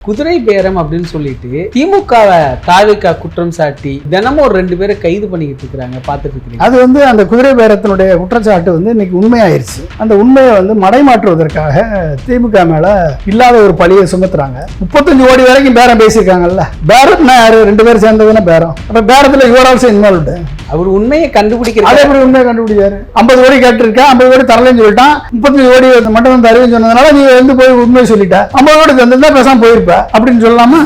குதிரை பேரம் அப்படின்னு சொல்லிட்டு திமுகவை தாவேகா குற்றம் சாட்டி தினமும் ஒரு 2 பேரை கைது பண்ணிக்கிட்டு இருக்காங்க, பார்த்துட்டு இருக்கீங்க. அது அந்த குதிரை பேரத்தினுடைய குற்றச்சாட்டு இன்னைக்கு உண்மையாயிருச்சு. அந்த உண்மையை மடைமாற்றுவதற்காக திமுக மேல இல்லாத ஒரு பழியை சுமத்துறாங்க. 35 கோடி வரைக்கும் பேரம் பேசியிருக்காங்கல்ல. பேரம்னா யாரு? 2 பேரும் சேர்ந்ததுன்னா பேரம். அப்ப பேரத்துல யுவர் ஆல்சோ இன்வால்வ்டு. அவர் உண்மையை கண்டுபிடிக்கிறார். அதே எப்படி உண்மையை கண்டுபிடிச்சாரு? 50 கோடி கேட்டிருக்கேன், 50 கோடி தரலன்னு சொல்லிட்டான். 35 கோடி மட்டும் தருவேன்னு சொன்னதுனால நீ போய் உண்மையை சொல்லிட்ட. 50 கோடி தந்தா பேசாம போயிருப்ப அப்படின்னு சொல்லலாமா?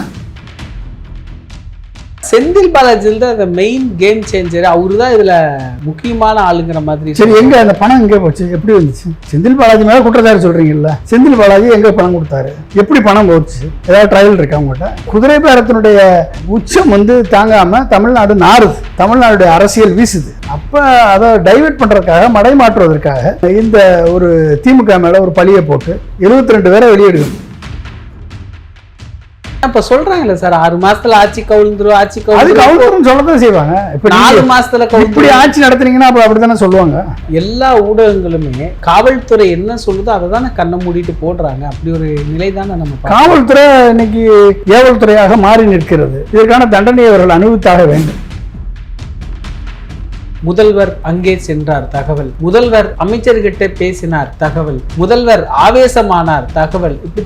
செந்தில் பாலாஜி தான் மெயின் கேம் சேஞ்சர். அவரு தான் இதுல முக்கியமான ஆளுங்கிற மாதிரி. சரி, எங்க அந்த பணம் எங்க போச்சு? எப்படி வந்துச்சு? செந்தில் பாலாஜி மேல குற்றச்சாட்டு சொல்றீங்கல்ல, செந்தில் பாலாஜி எங்க பணம் கொடுத்தாரு? எப்படி பணம் போச்சு? ஏதாவது ட்ரையல் இருக்கா உங்கள்கிட்ட? குதிரை பேரத்தினுடைய உச்சம் தாங்காம தமிழ்நாடு நாறுது, தமிழ்நாடுடைய அரசியல் வீசுது. அப்ப அதை டைவெர்ட் பண்றதுக்காக, மடைமாற்றுவதற்காக இந்த ஒரு திமுக மேல ஒரு பழியை போட்டு 72 பேரை வெளியெடுக்கணும். இப்ப சொல்றாங்கல்ல சார், 6 மாசத்துல ஆட்சி கவுழ்ந்துரும், ஆட்சி கவுழ்ந்துரும் சொல்லதான் செய்வாங்க. இப்ப 4 மாசத்துல இப்படி ஆட்சி நடத்துறீங்கன்னா அப்ப அப்படித்தானே சொல்லுவாங்க. எல்லா ஊடகங்களுமே காவல்துறை என்ன சொல்லுதோ அதை தானே கண்ணை மூடிட்டு போடுறாங்க. அப்படி ஒரு நிலை தானே நம்ம. காவல்துறை இன்னைக்கு ஏவல் துறையாக மாறி நிற்கிறது. இதற்கான தண்டனை அவர்கள் அனுபவித்தாக வேண்டும். முதல்வர் அங்கே சென்றார் தகவல், முதல்வர் அமைச்சர்கிட்ட பேசினார் தகவல், முதல்வர் ஆவேசமானார் தகவல். இப்படி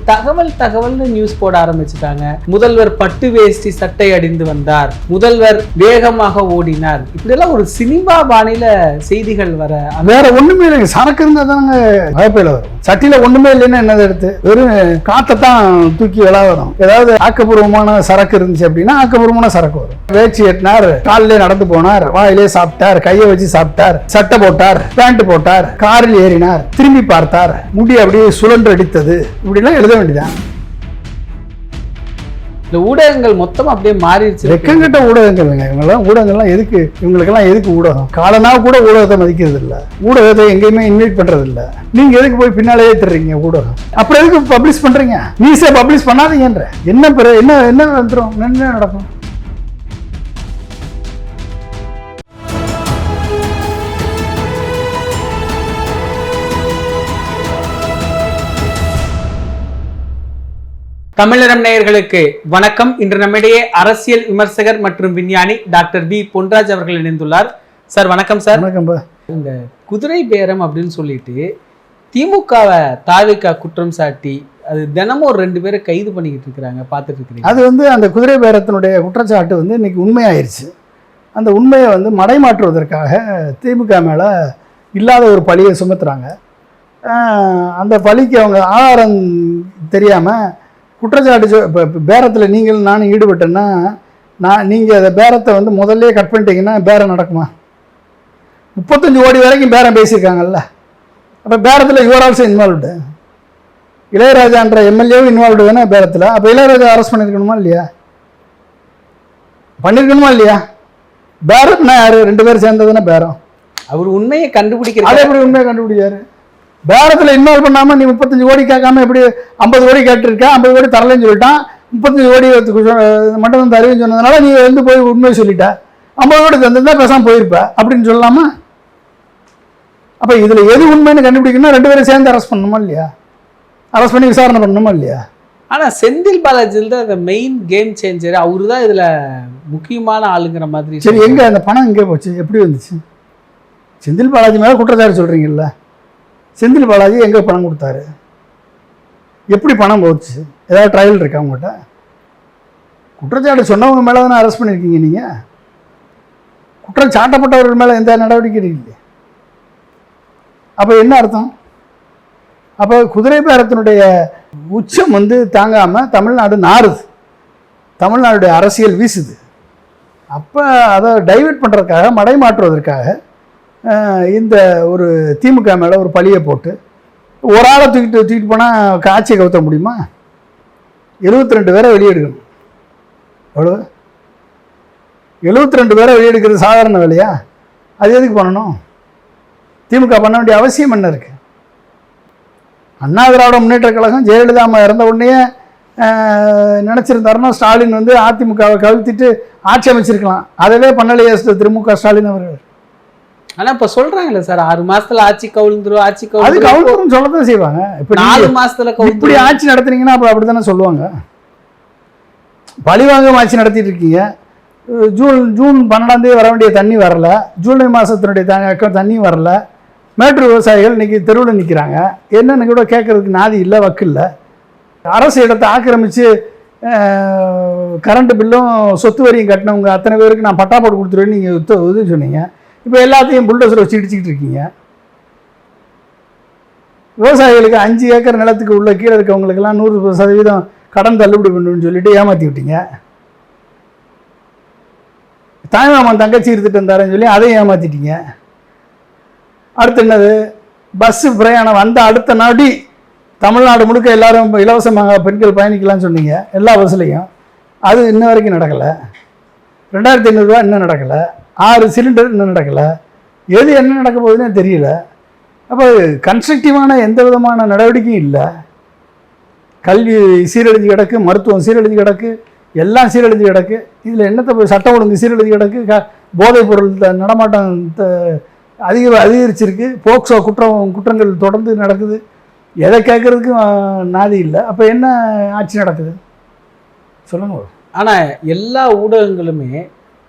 தகவல்னு நியூஸ் போட ஆரம்பிச்சுட்டாங்க. முதல்வர் பட்டு வேஷ்டி சட்டை அடிந்து வந்தார், முதல்வர் வேகமாக ஓடினார். இப்படி எல்லாம் ஒரு சினிமா பாணியில செய்திகள் வர. வேற ஒண்ணுமே இல்லை. சரக்கு இருந்தா தானங்க வாய்ப்பில வரும். சட்டியில ஒண்ணுமே இல்லைன்னா என்னதை எடுத்து வெறும் காத்தைத்தான் தூக்கி விளாவரும். ஏதாவது ஆக்கப்பூர்வமான சரக்கு இருந்துச்சு அப்படின்னா ஆக்கப்பூர்வமான சரக்கு வரும். வேச்சி எட்டினார், காலிலே நடந்து போனார், வாயிலே சாப்பிட்டார், கையை வச்சு சாப்பிட்டார், சட்டை போட்டார், பேண்ட் போட்டார், காரில் ஏறினார், திரும்பி பார்த்தார், முடி அப்படியே சுழன்று அடித்தது, இப்படிலாம் எழுத வேண்டியதான். இந்த ஊடகங்கள் மொத்தம் அப்படியே மாறிடுச்சு. வெக்கங்கிட்ட ஊடகங்கள். இவங்கெல்லாம் ஊடகங்கள்லாம் எதுக்கு? இவங்களுக்கெல்லாம் எதுக்கு ஊடகம்? காலனா கூட ஊடகத்தை மதிக்கிறது இல்லை, ஊடகத்தை எங்கேயுமே இன்வைட் பண்றது இல்லை. நீங்க எதுக்கு போய் பின்னாலேயே தர்றீங்க ஊடகம்? அப்புறம் எதுக்கு பப்ளிஷ் பண்றீங்க? நீசே பப்ளிஷ் பண்ணாதீங்கன்ற என்ன வந்துடும்? என்ன நடக்கும்? தமிழரம் நேயர்களுக்கு வணக்கம். இன்று நம்மிடையே அரசியல் விமர்சகர் மற்றும் விஞ்ஞானி டாக்டர் வி பொன்ராஜ் அவர்கள் இணைந்துள்ளார். சார் வணக்கம். சார் வணக்கம். இந்த குதிரை பேரம் அப்படின்னு சொல்லிட்டு திமுகவை தாவேகா குற்றம் சாட்டி அது தினமும் ஒரு 2 பேரை கைது பண்ணிக்கிட்டு இருக்கிறாங்க, பார்த்துட்டு இருக்கிறீங்க. அது அந்த குதிரை பேரத்தினுடைய குற்றச்சாட்டு இன்னைக்கு உண்மையாயிருச்சு. அந்த உண்மையை மடைமாற்றுவதற்காக திமுக மேல இல்லாத ஒரு பழியை சுமத்துறாங்க. அந்த பழிக்கு அவங்க ஆதாரம் தெரியாம குற்றச்சாட்டு. இப்போ பேரத்தில் நீங்கள் நானும் ஈடுபட்டேன்னா நீங்கள் அந்த பேரத்தை முதல்ல கட் பண்ணிட்டீங்கன்னா பேரம் நடக்குமா? 35 கோடி வரைக்கும் பேரம் பேசியிருக்காங்கல்ல. அப்போ பேரத்தில் யுவர் ஆல்சோ இன்வால்வ்டு. இளையராஜான்ற எம்எல்ஏவும் இன்வால்வ்டு தானே பேரத்தில். அப்போ இளையராஜா அரெஸ்ட் பண்ணியிருக்கணுமா இல்லையா? பண்ணியிருக்கணுமா இல்லையா? பேரம்னா யாரு? 2 பேரும் சேர்ந்ததுன்னா பேரம். அவர் உண்மையை கண்டுபிடிக்கிறார். அதே எப்படி உண்மையை கண்டுபிடிச்சாரு? பேரத்தில் இன்வால்வ் பண்ணாமல் நீ 35 கோடி கேட்காம எப்படி 50 கோடி கேட்டிருக்க, 50 கோடி தரலன்னு சொல்லிட்டான். 35 கோடி மட்டும் தருவேன்னு சொன்னதுனால நீ போய் உண்மையை சொல்லிட்ட. 50 கோடி தந்திருந்தா பேசாமல் போயிருப்ப அப்படின்னு சொல்லலாமா? அப்போ இதில் எது உண்மைன்னு கண்டுபிடிக்கணும்னா 2 பேரும் சேர்ந்து அரெஸ்ட் பண்ணணுமா இல்லையா? அரெஸ்ட் பண்ணி விசாரணை பண்ணணுமா இல்லையா? ஆனால் செந்தில் பாலாஜி தான் மெயின் கேம் சேஞ்சர். அவரு தான் இதில் முக்கியமான ஆளுங்கிற மாதிரி. சரி, எங்கே அந்த பணம் எங்கே போச்சு? எப்படி வந்துச்சு? செந்தில் பாலாஜி மேலே குற்றச்சாட்டு சொல்கிறீங்கல்ல, செந்தில் பாலாஜி எங்கே பணம் கொடுத்தாரு? எப்படி பணம் போச்சு? ஏதாவது ட்ரையல் இருக்கா உங்கள்கிட்ட? குற்றச்சாட்டு சொன்னவங்க மேலே தானே அரெஸ்ட் பண்ணியிருக்கீங்க. நீங்கள் குற்றம் சாட்டப்பட்டவர்கள் மேலே எந்த நடவடிக்கை இல்லை. அப்போ என்ன அர்த்தம்? அப்போ குதிரை பேரத்தினுடைய உச்சம் தாங்காமல் தமிழ்நாடு நாறுது, தமிழ்நாடுடைய அரசியல் வீசுது. அப்போ அதை டைவெர்ட் பண்ணுறதுக்காக, மடைமாற்றுவதற்காக இந்த ஒரு திமுக மேலே ஒரு பழியை போட்டு ஒரு ஆளை தூக்கிட்டு போனால் ஆட்சியை கவுத்த முடியுமா? 72 பேரை வெளியெடுக்கணும். எவ்வளோ? 72 பேரை வெளியெடுக்கிறது சாதாரண வேலையா? அது எதுக்கு பண்ணணும்? திமுக பண்ண வேண்டிய அவசியம் என்ன இருக்குது? அண்ணா திராவிட முன்னேற்ற கழகம் ஜெயலலிதா அம்மா இறந்த உடனே நினச்சிருந்தாருன்னா ஸ்டாலின் அதிமுகவை கவிழ்த்திட்டு ஆட்சி அமைச்சிருக்கலாம். அதவே பண்ணலையே திமுக ஸ்டாலின் அவர்கள். ஆனா இப்ப சொல்றாங்கல்ல சார், 6 மாசத்துல ஆட்சி கவுழ்ந்துரும், ஆட்சி கவுழ்ந்துரும் சொல்லதான் செய்வாங்க. இப்ப 4 மாசத்துல இப்படி ஆட்சி நடத்துனீங்கன்னா அப்ப அப்படித்தானே சொல்லுவாங்க. பழிவாங்கும் ஆட்சி நடத்திட்டு இருக்கீங்க. ஜூன் 12 வர வேண்டிய தண்ணி வரல, ஜூலை மாதத்தினுடைய தண்ணி வரல. மேட்டூர் விவசாயிகள் இன்றைக்கி தெருவில் நிற்கிறாங்க. என்னென்னு கூட கேட்குறதுக்கு நாதி இல்லை, வக்கு இல்லை. அரசு இடத்தை ஆக்கிரமித்து கரண்ட்டு பில்லும் சொத்து வரியும் கட்டினவங்க அத்தனை பேருக்கு நான் பட்டா போட்டு கொடுத்துருவேன்னு நீங்கள் இது சொன்னீங்க. இப்போ எல்லாத்தையும் புல்டோசர் வச்சு இடிச்சிக்கிட்டு இருக்கீங்க. விவசாயிகளுக்கு 5 ஏக்கர் நிலத்துக்கு உள்ள கீழே இருக்கவங்களுக்கெல்லாம் 100% கடன் தள்ளுபடி பண்ணுன்னு சொல்லிட்டு ஏமாற்றி விட்டீங்க. தாய்மாமன் தங்கச்சி இருந்துட்டு இருந்தாருன்னு சொல்லி அதையும் ஏமாற்றிட்டீங்க. அடுத்து என்னது, பஸ்ஸு பிரயாணம் வந்த அடுத்த நாடி தமிழ்நாடு முழுக்க எல்லாரும் இலவசமாக பெண்கள் பயணிக்கலாம்னு சொன்னீங்க எல்லா பஸ்லையும். அது இன்ன வரைக்கும் நடக்கலை. 2500 ரூபா இன்னும் நடக்கலை. 6 சிலிண்டர் இன்னும் நடக்கலை. எது என்ன நடக்க போகுதுன்னே தெரியல. அப்போ கன்ஸ்ட்ரக்டிவான எந்த விதமான நடவடிக்கையும் இல்லை. கல்வி சீரழிஞ்சு கிடக்கு, மருத்துவம் சீரழிஞ்சு கிடக்கு, எல்லாம் சீரழிஞ்சு கிடக்கு. இதில் என்னத்தை சட்டம் ஒழுங்கு சீரழிஞ்சு கிடக்கு, போதைப் பொருள் நடமாட்டம் அதிகரிச்சிருக்கு, போக்சோ குற்றங்கள் தொடர்ந்து நடக்குது. எதை கேட்குறதுக்கும் நாதி இல்லை. அப்போ என்ன ஆட்சி நடக்குது சொல்லுங்க. ஆனால் எல்லா ஊடகங்களுமே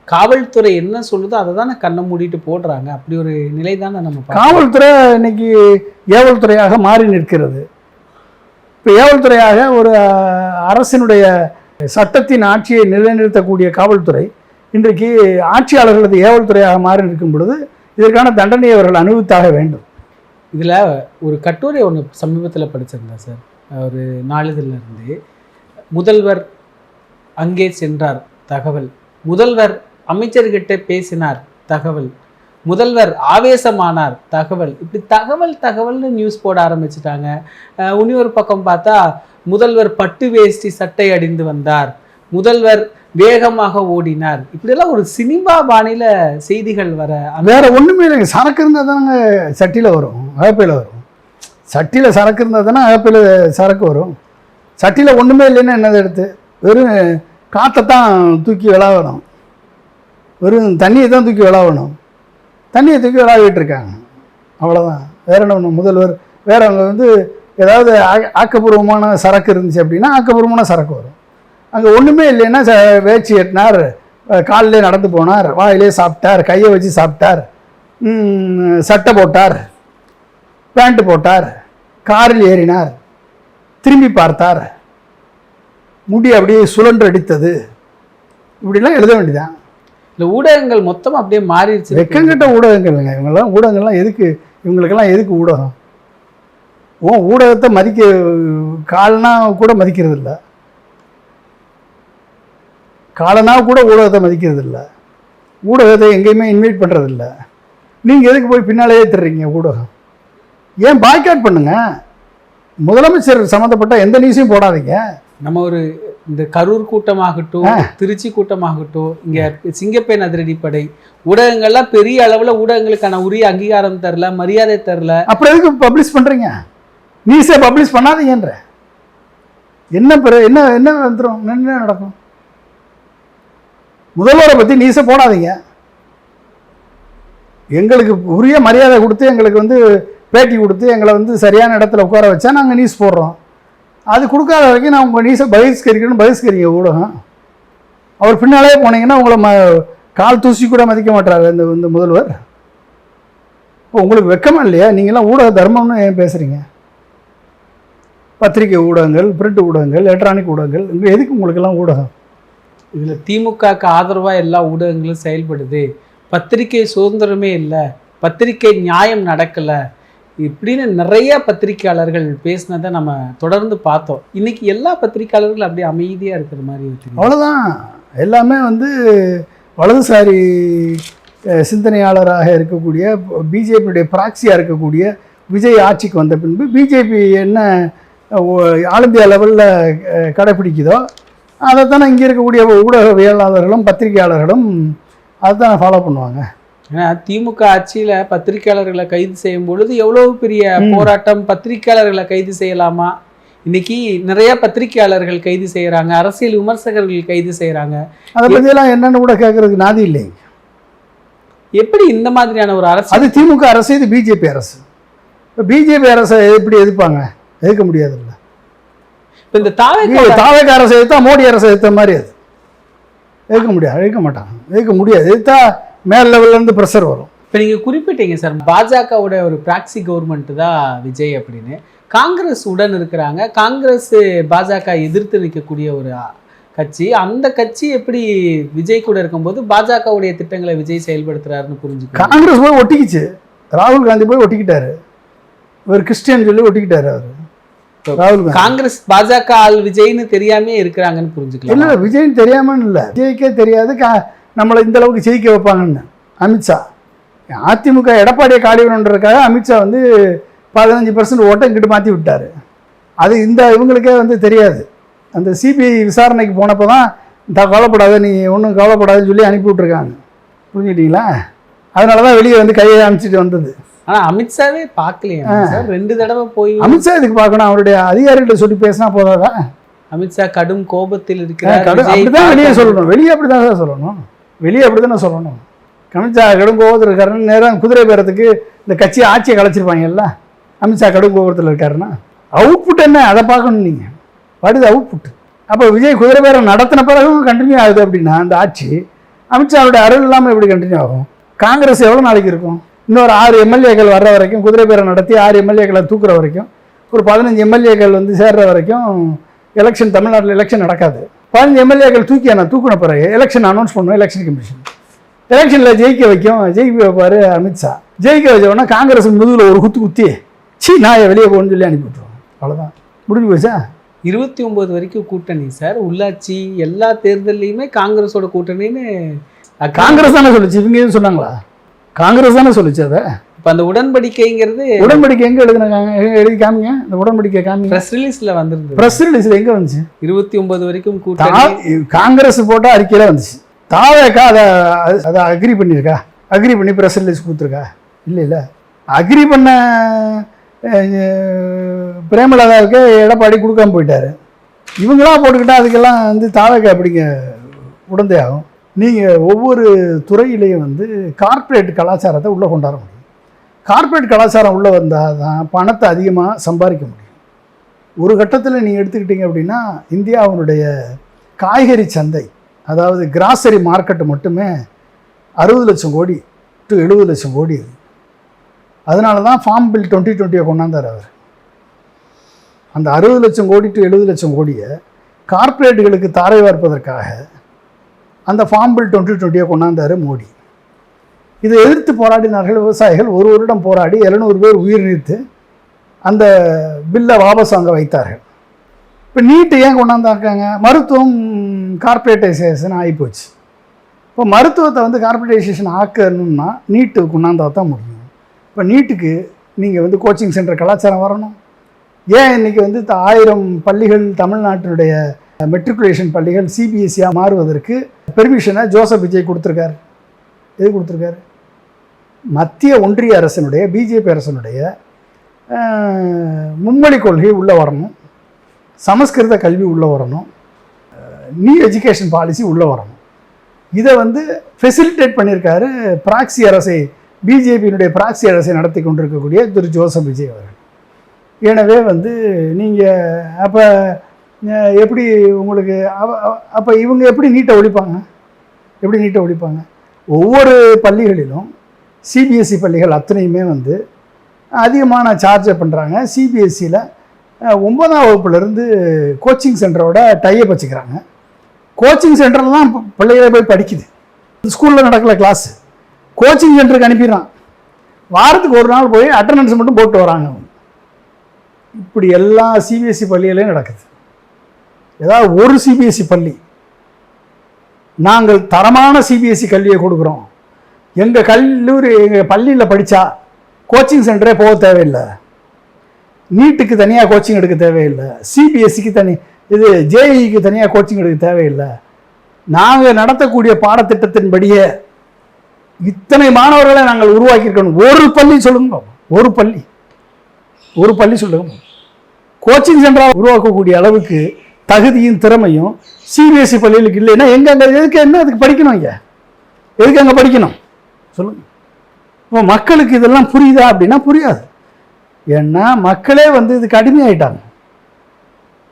காவல்துறை என்ன சொல்லுதோ அதை தானே கண்ணை மூடிட்டு போடுறாங்க. அப்படி ஒரு நிலை தானே நம்ம காவல்துறை இன்னைக்கு ஏவல் துறையாக மாறி நிற்கிறது. இப்போ ஏவல் துறையாக ஒரு அரசினுடைய சட்டத்தின் ஆட்சியை நிலைநிறுத்தக்கூடிய காவல்துறை இன்றைக்கு ஆட்சியாளர்களது ஏவல் துறையாக மாறி நிற்கும் பொழுது இதற்கான தண்டனையை அவர்கள் அனுபவித்தாக வேண்டும். இதில் ஒரு கட்டுரை ஒன்று சமீபத்தில் படிச்சிருந்தேன் சார். ஒரு நாளிதழிலிருந்து, முதல்வர் அங்கே சென்றார் தகவல், முதல்வர் அமைச்சர்கிட்ட பேசினார் தகவல், முதல்வர் ஆவேசமானார் தகவல். இப்படி தகவல்னு நியூஸ் போட ஆரம்பிச்சிட்டாங்க. இன்னொரு பக்கம் பார்த்தா முதல்வர் பட்டு வேஷ்டி சட்டை அடிந்து வந்தார், முதல்வர் வேகமாக ஓடினார். இப்படியெல்லாம் ஒரு சினிமா பாணியில் செய்திகள் வர. வேற ஒன்றுமே இல்லைங்க. சரக்கு இருந்தால் தானே சட்டியில் வரும், அகப்பையில் வரும். சட்டியில் சரக்கு இருந்தால் தானே அகப்பையில் சரக்கு வரும். சட்டியில் ஒன்றுமே இல்லைன்னா என்னதை எடுத்து வெறும் காற்றைத்தான் தூக்கி விளாடணும், வெறும் தண்ணியை தான் தூக்கி விளாடணும். தண்ணியை தூக்கி விளாடிட்டு இருக்காங்க, அவ்வளோதான். வேற என்ன ஒன்று. முதல்வர் வேற அவங்க ஏதாவது ஆக்கப்பூர்வமான சரக்கு இருந்துச்சு அப்படின்னா ஆக்கப்பூர்வமான சரக்கு வரும். அங்கே ஒன்றுமே இல்லைன்னா வேச்சி எட்டினார், காலிலே நடந்து போனார், வாயிலே சாப்பிட்டார், கையை வச்சு சாப்பிட்டார், சட்டை போட்டார், பேண்ட்டு போட்டார், காரில் ஏறினார், திரும்பி பார்த்தார், முடி அப்படியே சுழன்று அடித்தது, இப்படிலாம் எழுத வேண்டியதான். இந்த ஊடகங்கள் மொத்தம் அப்படியே மாறிடுச்சு. வெக்கங்கிட்ட ஊடகங்கள்ங்க இவங்கெல்லாம். ஊடகங்கள்லாம் எதுக்கு, இவங்களுக்கெல்லாம் எதுக்கு ஊடகம்? ஊடகத்தை மதிக்க காலனா கூட மதிக்கிறது இல்லை, காலனா கூட ஊடகத்தை மதிக்கிறது இல்லை, ஊடகத்தை எங்கேயுமே இன்வைட் பண்ணுறது இல்லை. நீங்கள் எதுக்கு போய் பின்னாலேயே தர்றீங்க ஊடகம்? ஏன் பாய்காட் பண்ணுங்க. முதலமைச்சர் சம்மந்தப்பட்ட எந்த நியூஸையும் போடாதீங்க. நம்ம ஒரு இந்த கரூர் கூட்டமாகட்டும், திருச்சி கூட்டமாகட்டும், இங்கே சிங்கப்பெண் அதிரடிப்படை, ஊடகங்கள்லாம் பெரிய அளவில் ஊடகங்களுக்கான உரிய அங்கீகாரம் தரல, மரியாதை தரல. அப்புறம் எதுக்கு பப்ளிஷ் பண்ணுறீங்க? நியூஸை பப்ளிஷ் பண்ணாதீங்கன்ற என்ன என்ன வந்துடும், என்ன நடக்கும்? முதல்வரை பற்றி நியூஸை போடாதீங்க. எங்களுக்கு உரிய மரியாதை கொடுத்து, எங்களுக்கு பேட்டி கொடுத்து, எங்களை சரியான இடத்துல உட்கார வச்சா நாங்கள் நியூஸ் போடுறோம். அது கொடுக்காத வரைக்கும் நான் உங்கள் நியூஸை பகிஷ்கரிங்க ஊடகம். அவர் பின்னாலே போனீங்கன்னா உங்களை கால் தூசி கூட மதிக்க மாட்டார் இந்த முதல்வர். இப்போ உங்களுக்கு வெக்கமா இல்லையா? நீங்களாம் ஊடக தர்மம்னு ஏன் பேசுகிறீங்க? பத்திரிகை ஊடகங்கள், பிரிண்ட் ஊடகங்கள், எலக்ட்ரானிக் ஊடகங்கள், எதுக்கு உங்களுக்கெல்லாம் ஊடகம்? இதில் திமுகவுக்கு ஆதரவாக எல்லா ஊடகங்களும் செயல்படுது, பத்திரிகை சுதந்திரமே இல்லை, பத்திரிகை நியாயம் நடக்கலை, இப்படின்னு நிறைய பத்திரிகையாளர்கள் பேசினதை நம்ம தொடர்ந்து பார்த்தோம். இன்னைக்கு எல்லா பத்திரிகையாளர்களும் அப்படியே அமைதியாக இருக்கிற மாதிரி இருக்கு. அவ்வளோதான். எல்லாமே வலதுசாரி சிந்தனையாளராக இருக்கக்கூடிய, பிஜேபியுடைய ப்ராக்சியாக இருக்கக்கூடிய விஜய் ஆட்சிக்கு வந்த பின்பு பிஜேபி என்ன ஆல் இந்தியா லெவலில் கடைப்பிடிக்குதோ அதை தானே இங்கே இருக்கக்கூடிய ஊடகவியலாளர்களும் பத்திரிகையாளர்களும் அதை தானே ஃபாலோ பண்ணுவாங்க. ஏன்னா திமுக ஆட்சியில் பத்திரிகையாளர்களை கைது செய்யும் பொழுது எவ்வளோ பெரிய போராட்டம், பத்திரிகையாளர்களை கைது செய்யலாமா? இன்னைக்கு நிறைய பத்திரிகையாளர்கள் கைது செய்கிறாங்க, அரசியல் விமர்சகர்கள் கைது செய்கிறாங்க. அதை பற்றியெல்லாம் என்னென்னு கூட கேட்குறதுக்கு நாதி இல்லைங்க. எப்படி இந்த மாதிரியான ஒரு அரசு? அது திமுக அரசு, இது பிஜேபி அரசு. இப்போ பிஜேபி அரசை எப்படி எதிர்ப்பாங்க? எதிர்க்க முடியாதுல்ல. இப்போ இந்த தாவேக அரசை எதிர்த்தா மோடி அரசை எதிர்த்த மாதிரி அது. ஏற்க மாட்டாங்க, ஏற்க முடியாது. எதிர்த்தா மேல் லெவல்லேருந்து ப்ரெஷர் வரும். இப்போ நீங்கள் குறிப்பிட்டீங்க சார், பாஜகவோட ஒரு ப்ராக்சி கவர்மெண்ட் தான் விஜய் அப்படின்னு. காங்கிரஸ் உடன் இருக்கிறாங்க, காங்கிரஸ் பாஜக எதிர்த்து நிற்கக்கூடிய ஒரு கட்சி. அந்த கட்சி எப்படி விஜய் கூட இருக்கும்போது பாஜகவுடைய திட்டங்களை விஜய் செயல்படுத்துறாருன்னு புரிஞ்சுக்க. காங்கிரஸ் போய் ஒட்டிக்கிச்சு, ராகுல் காந்தி போய் ஒட்டிக்கிட்டாரு, இவர் கிறிஸ்டியன் சொல்லி ஒட்டிக்கிட்டாரு அவர். ராகுல் காங்கிரஸ் பாஜக ஆள் விஜய்னு தெரியாமே இருக்கிறாங்கன்னு புரிஞ்சுக்கலாம். இல்லை விஜய்னு தெரியாமன்னு இல்லை, விஜய்க்கே தெரியாது நம்மளை இந்த அளவுக்கு ஜெயிக்க வைப்பாங்கன்னு. அமித்ஷா அதிமுக எடப்பாடியை காலிவரன்றதுக்காக அமித்ஷா வந்து 15% ஓட்டை இங்கிட்டு மாற்றி விட்டார். அது இந்த இவங்களுக்கே வந்து தெரியாது. அந்த சிபிஐ விசாரணைக்கு போனப்போ தான் கவலைப்படாத, நீ ஒன்றும் கவலைப்படாதுன்னு சொல்லி அனுப்பி விட்ருக்காங்க. புரிஞ்சுக்கிட்டீங்களா? அதனால தான் வெளியே வந்து கையை அனுப்பிச்சிட்டு வந்தது. ஆனால் அமித்ஷாவே பார்க்கலையா சார்? 2 தடவை போய் அமித்ஷா இதுக்கு பார்க்கணும், அவருடைய அதிகாரிகிட்ட சொல்லி பேசினா போதாதா? அமித்ஷா கடும் கோபத்தில் இருக்கிறார். அப்படிதான் வெளியே சொல்லணும், வெளியே அப்படிதான் தான் சொல்லணும், வெளியே அப்படி தானே சொல்லணும். அமித்ஷா கடும் கோபத்தில் இருக்காருன்னு நேரம் குதிரை பேரத்துக்கு இந்த கட்சி ஆட்சியை கலைச்சிருப்பாங்கல்ல. அமித்ஷா கடும் கோபத்தில் இருக்காருன்னா அவுட்புட் என்ன, அதை பார்க்கணும் நீங்கள். What is output? அப்போ விஜய் குதிரை பேரம் நடத்தின பிறகும் கண்டினியூ ஆகுது அப்படின்னா அந்த ஆட்சி அமித்ஷாவுடைய அருள் இல்லாமல் எப்படி கண்டினியூ ஆகும்? காங்கிரஸ் எவ்வளோ நாளைக்கு இருக்கும்? இன்னொரு 6 எம்எல்ஏக்கள் வர்ற வரைக்கும், குதிரை பேரம் நடத்தி 6 எம்எல்ஏக்களை தூக்குற வரைக்கும், ஒரு 15 எம்எல்ஏக்கள் வந்து சேர்ற வரைக்கும் எலெக்ஷன், தமிழ்நாட்டில் எலெக்ஷன் நடக்காது. 15 எம்எல்ஏக்கள் தூக்கின பிறகு எலெக்ஷன் அனௌன்ஸ் பண்ணுவோம், எலெக்ஷன் கமிஷன் எலெக்ஷனில் ஜெயிக்க வைப்பார் அமித்ஷா. ஜெயிக்க வச்சோன்னா காங்கிரஸ் முதுகில் ஒரு குத்தி நான் வெளியே போகணும்னு சொல்லி அனுப்பி விட்டுருவோம். அவ்வளோதான், முடிஞ்சு போச்சா? 29 வரைக்கும் கூட்டணி சார். உள்ளாட்சி எல்லா தேர்தல்லையுமே காங்கிரஸோட கூட்டணின்னு காங்கிரஸ் தானே சொல்லிச்சு, இவங்க எதுவும் சொன்னாங்களா? காங்கிரஸ் தானே சொல்லிச்சு. அதை இப்போ அந்த உடன்படிக்கைங்கிறது, உடன்படிக்கை எங்கே எழுதினாங்க? எழுதி காமிங்க, இந்த உடன்படிக்கை காமிங்க. ப்ரெஸ் ரிலீஸில் வந்துருது. ப்ரெஸ் ரிலீஸில் எங்கே வந்துச்சு? 29 வரைக்கும் கூட்டணி காங்கிரஸ் போட்டால் அறிக்கையில் வந்துச்சு. தாவேக்கா அதை அக்ரி பண்ணியிருக்கா? அக்ரி பண்ணி ப்ரெஸ் ரிலீஸ் கொடுத்துருக்கா? இல்லை. அக்ரி பண்ண பிரேமலதாவுக்கு எடப்பாடி கொடுக்காம போயிட்டாரு. இவங்களாம் போட்டுக்கிட்டா அதுக்கெல்லாம் வந்து தாவேக்கா எப்படிங்க உடந்தை ஆகும்? நீங்கள் ஒவ்வொரு துறையிலையும் வந்து கார்ப்பரேட் கலாச்சாரத்தை உள்ளே கொண்டாட முடியும். கார்ப்பரேட் கலாச்சாரம் உள்ளே வந்தால் தான் பணத்தை அதிகமாக சம்பாதிக்க முடியும். ஒரு கட்டத்தில் நீங்கள் எடுத்துக்கிட்டீங்க அப்படின்னா இந்தியாவுடைய காய்கறி சந்தை, அதாவது கிராசரி மார்க்கெட்டு மட்டுமே 60 லட்சம் கோடி டு 70 லட்சம் கோடி. அதனால தான் ஃபார்ம் பில் 2020 கொண்டாந்தார் அவர். அந்த 60 லட்சம் கோடி டு 70 லட்சம் கோடியை கார்ப்பரேட்டுகளுக்கு தாரை வார்ப்பதற்காக அந்த ஃபார்ம் பில் 2020 கொண்டாந்தார் மோடி. இதை எதிர்த்து போராடினார்கள் விவசாயிகள். ஒரு வருடம் போராடி 700 பேர் உயிர் நீத்து அந்த பில்லை வாபஸ் வாங்க வைத்தார்கள். இப்போ நீட்டு ஏன் கொண்டாந்தாக்காங்க? மருத்துவம் கார்ப்பரேட்டைசேஷன் ஆகிப்போச்சு. இப்போ மருத்துவத்தை வந்து கார்ப்பரேட்டைசேஷன் ஆக்கணும்னா நீட்டு கொண்டாந்தா தான் முடியும். இப்போ நீட்டுக்கு நீங்கள் வந்து கோச்சிங் சென்டர் கலாச்சாரம் வரணும். ஏன் இன்றைக்கி வந்து 1000 பள்ளிகள் தமிழ்நாட்டினுடைய மெட்ரிகுலேஷன் பள்ளிகள் சிபிஎஸ்சியாக மாறுவதற்கு பெர்மிஷனை ஜோசப் விஜய் கொடுத்துருக்காரு. எது கொடுத்துருக்காரு? மத்திய ஒன்றிய அரசினுடைய, பிஜேபி அரசினுடைய மும்மொழி கொள்கை உள்ளே வரணும், சமஸ்கிருத கல்வி உள்ளே வரணும், நியூ எஜுகேஷன் பாலிசி உள்ளே வரணும். இதை வந்து ஃபெசிலிட்டேட் பண்ணியிருக்காரு பிராக்சி அரசை, பிஜேபியினுடைய பிராக்சி அரசை நடத்தி கொண்டிருக்கக்கூடிய திரு ஜோசப் விஜய் அவர்கள். எனவே வந்து நீங்கள் அப்போ எப்படி உங்களுக்கு அப்போ இவங்க எப்படி நீட்டை ஒழிப்பாங்க? எப்படி நீட்டை ஒழிப்பாங்க? ஒவ்வொரு பள்ளிகளிலும் சிபிஎஸ்சி பள்ளிகள் அத்தனையுமே வந்து அதிகமான சார்ஜை பண்ணுறாங்க. சிபிஎஸ்சியில் 9ஆம் வகுப்புலேருந்து கோச்சிங் சென்டரோட டைப் வச்சுக்கிறாங்க. கோச்சிங் சென்டரில் தான் பிள்ளைகளை போய் படிக்குது. ஸ்கூலில் நடக்கல கிளாஸு, கோச்சிங் சென்டருக்கு அனுப்பிடுறான். வாரத்துக்கு ஒரு நாள் போய் அட்டண்டன்ஸ் மட்டும் போட்டு வராங்க. இப்படி எல்லா சிபிஎஸ்சி பள்ளிகளையும் நடக்குது. ஏதாவது ஒரு சிபிஎஸ்சி பள்ளி நாங்கள் தரமான சிபிஎஸ்சி கல்வியை கொடுக்குறோம், எங்கள் கல்லூரி எங்கள் பள்ளியில் படித்தா கோச்சிங் சென்டரே போக தேவையில்லை, நீட்டுக்கு தனியாக கோச்சிங் எடுக்க தேவையில்லை, சிபிஎஸ்சிக்கு தனி இது ஜேஇக்கு தனியாக கோச்சிங் எடுக்க தேவையில்லை, நாங்கள் நடத்தக்கூடிய பாடத்திட்டத்தின்படியே இத்தனை மாணவர்களை நாங்கள் உருவாக்கியிருக்கணும். ஒரு பள்ளி சொல்லுங்க, ஒரு பள்ளி சொல்லுங்க. கோச்சிங் சென்டராக உருவாக்கக்கூடிய அளவுக்கு தகுதியும் திறமையும் சிபிஎஸ்சி பள்ளிகளுக்கு இல்லைன்னா எங்கே அங்கே எதுக்கு என்ன அதுக்கு படிக்கணும்? இங்கே எதுக்கு அங்கே படிக்கணும் சொல்லுங்கள். இப்போ மக்களுக்கு இதெல்லாம் புரியுதா அப்படின்னா புரியாது. ஏன்னா மக்களே வந்து இதுக்கு அடிமையாயிட்டாங்க.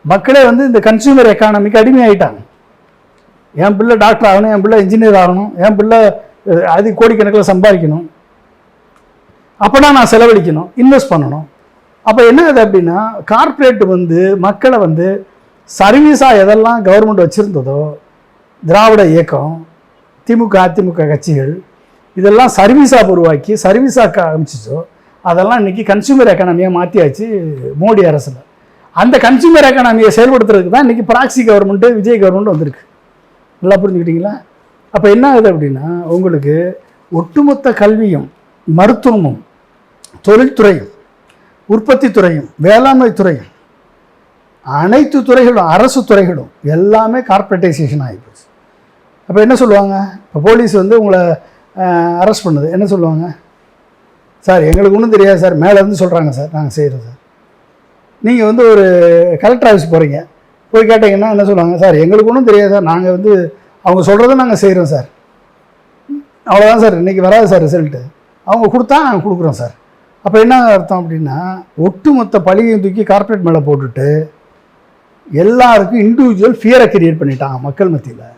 மக்களே வந்து இந்த கன்சியூமர் எக்கானமிக்கு அடிமையாயிட்டாங்க. என் பிள்ளை டாக்டர் ஆகணும், என் பிள்ளை இன்ஜினியர் ஆகணும், என் பிள்ளை அது கோடிக்கணக்கில் சம்பாதிக்கணும், அப்போனா நான் செலவழிக்கணும், இன்வெஸ்ட் பண்ணணும். அப்போ என்ன ஆகுது அப்படின்னா கார்ப்பரேட் வந்து மக்களை வந்து சர்வீஸாக எதெல்லாம் கவர்மெண்ட் வச்சுருந்ததோ, திராவிட இயக்கம், திமுக அதிமுக கட்சிகள் இதெல்லாம் சர்வீஸாக உருவாக்கி சர்வீஸாக காமிச்சிச்சோ அதெல்லாம் இன்றைக்கி கன்சியூமர் எக்கானமியாக மாற்றியாச்சு மோடி அரசில். அந்த கன்சியூமர் எக்கானமியை செயல்படுத்துறதுக்கு தான் இன்றைக்கி ப்ராக்சி கவர்மெண்ட்டு, விஜய் கவர்மெண்ட் வந்திருக்கு. நல்லா புரிஞ்சுக்கிட்டீங்களா? அப்போ என்ன ஆகுது அப்படின்னா உங்களுக்கு ஒட்டுமொத்த கல்வியும், மருத்துவமும், தொழில்துறையும், உற்பத்தி துறையும், வேளாண்மை துறையும், அனைத்து துறைகளும், அரசு துறைகளும் எல்லாமே கார்ப்பரேட்டைசேஷன் ஆகிப்போச்சு. அப்போ என்ன சொல்லுவாங்க? இப்போ போலீஸ் வந்து உங்களை அரெஸ்ட் பண்ணுது, என்ன சொல்லுவாங்க? சார் எங்களுக்கு ஒன்றும் தெரியாது சார், மேலேருந்து சொல்கிறாங்க சார், நாங்கள் செய்கிறோம் சார். நீங்கள் வந்து ஒரு கலெக்டர் ஆஃபீஸ் போகிறீங்க, போய் கேட்டிங்கன்னா என்ன சொல்லுவாங்க? சார் எங்களுக்கு ஒன்றும் தெரியாது சார், நாங்கள் வந்து அவங்க சொல்கிறத நாங்கள் செய்கிறோம் சார், அவ்வளோதான் சார், இன்றைக்கி வராது சார் ரிசல்ட்டு, அவங்க கொடுத்தா நாங்கள் கொடுக்குறோம் சார். அப்போ என்ன அர்த்தம் அப்படின்னா ஒட்டுமொத்த பழியையும் தூக்கி கார்ப்பரேட் மேலே போட்டுட்டு எல்லாருக்கும் இண்டிவிஜுவல் ஃபியரை கிரியேட் பண்ணிட்டாங்க மக்கள் மத்தியில்.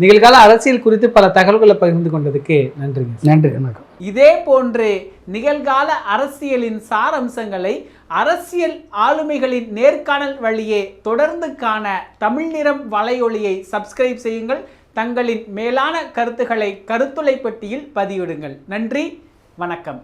நிகழ்கால அரசியல் குறித்து பல தகவல்களை பகிர்ந்து கொண்டதுக்கு நன்றிங்க. நன்றி, வணக்கம். இதே போன்று நிகழ்கால அரசியலின் சாரம்சங்களை அரசியல் ஆளுமைகளின் நேர்காணல் வழியே தொடர்ந்து காண தமிழ் நிறம் வலையொலியை சப்ஸ்கிரைப் செய்யுங்கள். தங்களின் மேலான கருத்துக்களை கருத்துளை பெட்டியில் பதிவிடுங்கள். நன்றி, வணக்கம்.